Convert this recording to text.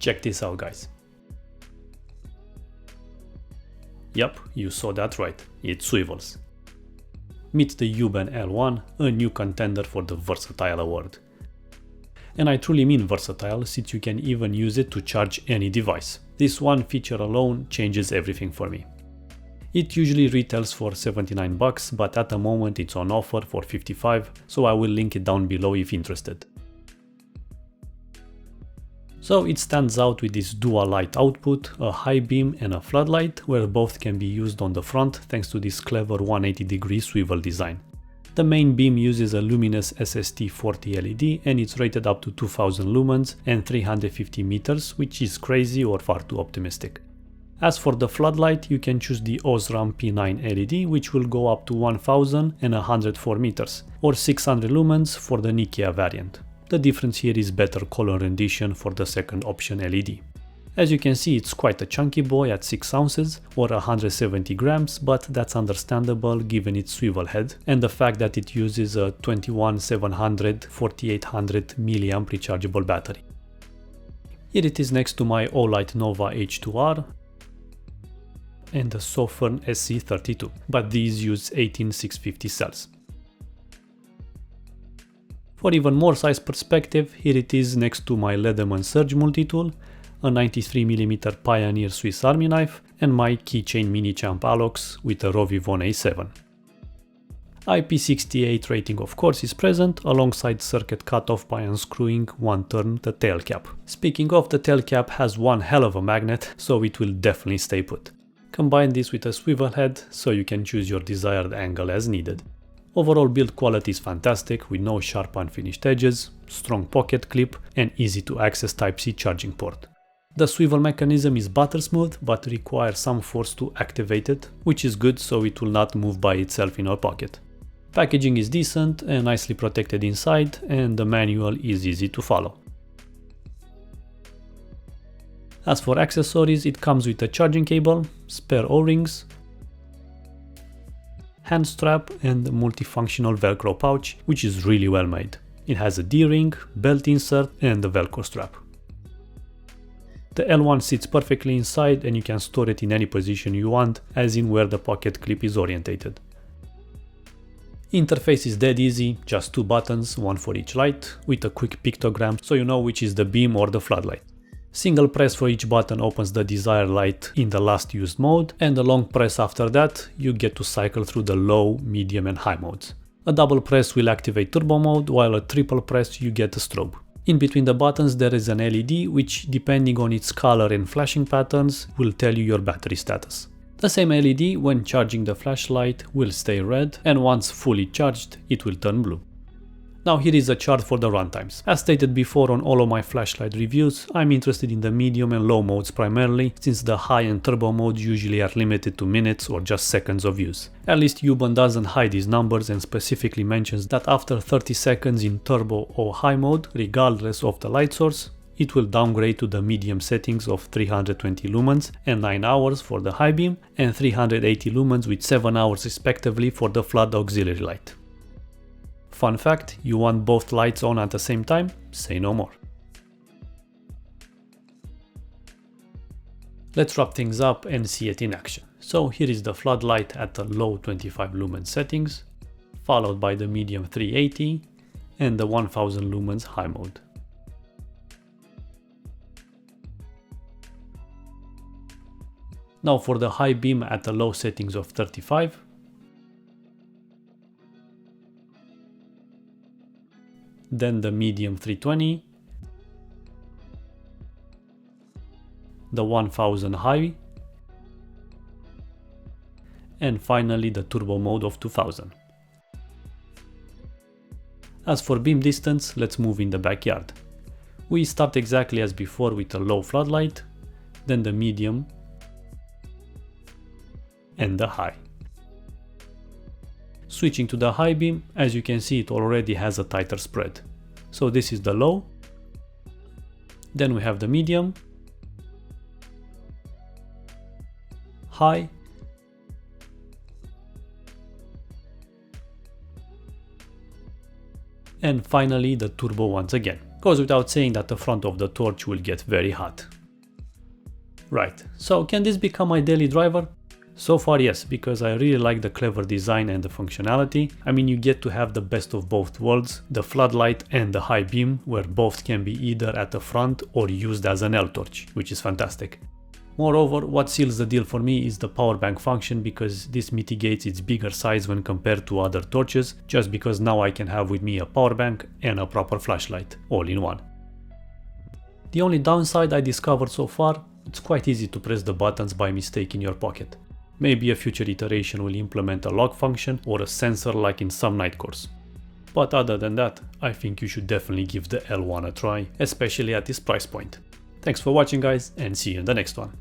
Check this out, guys. Yep, you saw that right, it swivels. Meet the Wuben L1, a new contender for the Versatile award. And I truly mean versatile, since you can even use it to charge any device. This one feature alone changes everything for me. It usually retails for 79 bucks, but at the moment it's on offer for 55, so I will link it down below if interested. So it stands out with this dual light output, a high beam and a floodlight, where both can be used on the front thanks to this clever 180-degree swivel design. The main beam uses a luminous SST40 LED and it's rated up to 2000 lumens and 350 meters, which is crazy or far too optimistic. As for the floodlight, you can choose the Osram P9 LED, which will go up to 1000 and 104 meters, or 600 lumens for the Nikkei variant. The difference here is better color rendition for the second option LED. As you can see, it's quite a chunky boy at 6 ounces or 170 grams, but that's understandable given its swivel head and the fact that it uses a 21700 4800 mAh rechargeable battery. Here it is next to my Olight Nova H2R and the Sofern SC32, but these use 18650 cells. For even more size perspective, here it is next to my Leatherman Surge multi-tool, a 93mm Pioneer Swiss Army knife, and my Keychain Mini Champ Alox with a Rovivon A7. IP68 rating of course is present, alongside circuit cutoff by unscrewing one turn the tail cap. Speaking of, the tail cap has one hell of a magnet, so it will definitely stay put. Combine this with a swivel head, so you can choose your desired angle as needed. Overall build quality is fantastic with no sharp unfinished edges, strong pocket clip, and easy to access Type-C charging port. The swivel mechanism is butter smooth but requires some force to activate it, which is good so it will not move by itself in our pocket. Packaging is decent and nicely protected inside, and the manual is easy to follow. As for accessories, it comes with a charging cable, spare O-rings, hand strap and multifunctional velcro pouch, which is really well made. It has a D-ring, belt insert and the velcro strap. The L1 sits perfectly inside and you can store it in any position you want, as in where the pocket clip is orientated. Interface is dead easy, just 2 buttons, one for each light, with a quick pictogram so you know which is the beam or the floodlight. Single press for each button opens the desired light in the last used mode, and a long press after that you get to cycle through the low, medium and high modes. A double press will activate turbo mode, while a triple press you get a strobe. In between the buttons there is an LED which, depending on its color and flashing patterns, will tell you your battery status. The same LED when charging the flashlight will stay red, and once fully charged it will turn blue. Now here is a chart for the runtimes. As stated before on all of my flashlight reviews, I'm interested in the medium and low modes primarily, since the high and turbo modes usually are limited to minutes or just seconds of use. At least Wuben doesn't hide these numbers and specifically mentions that after 30 seconds in turbo or high mode, regardless of the light source, it will downgrade to the medium settings of 320 lumens and 9 hours for the high beam, and 380 lumens with 7 hours respectively for the flood auxiliary light. Fun fact, you want both lights on at the same time? Say no more. Let's wrap things up and see it in action. So here is the floodlight at the low 25 lumen settings, followed by the medium 380 and the 1000 lumens high mode. Now for the high beam at the low settings of 35, then the medium 320, the 1000 high, and finally the turbo mode of 2000. As for beam distance, let's move in the backyard. We start exactly as before with a low floodlight, then the medium, and the high. Switching to the high beam, as you can see it already has a tighter spread. So this is the low, then we have the medium, high, and finally the turbo once again. Goes without saying that the front of the torch will get very hot. Right, so can this become my daily driver? So far yes, because I really like the clever design and the functionality. I mean, you get to have the best of both worlds, the floodlight and the high beam, where both can be either at the front or used as an L torch, which is fantastic. Moreover, what seals the deal for me is the power bank function, because this mitigates its bigger size when compared to other torches, just because now I can have with me a power bank and a proper flashlight, all in one. The only downside I discovered so far, it's quite easy to press the buttons by mistake in your pocket. Maybe a future iteration will implement a lock function or a sensor like in some night cores. But other than that, I think you should definitely give the L1 a try, especially at this price point. Thanks for watching guys, and see you in the next one.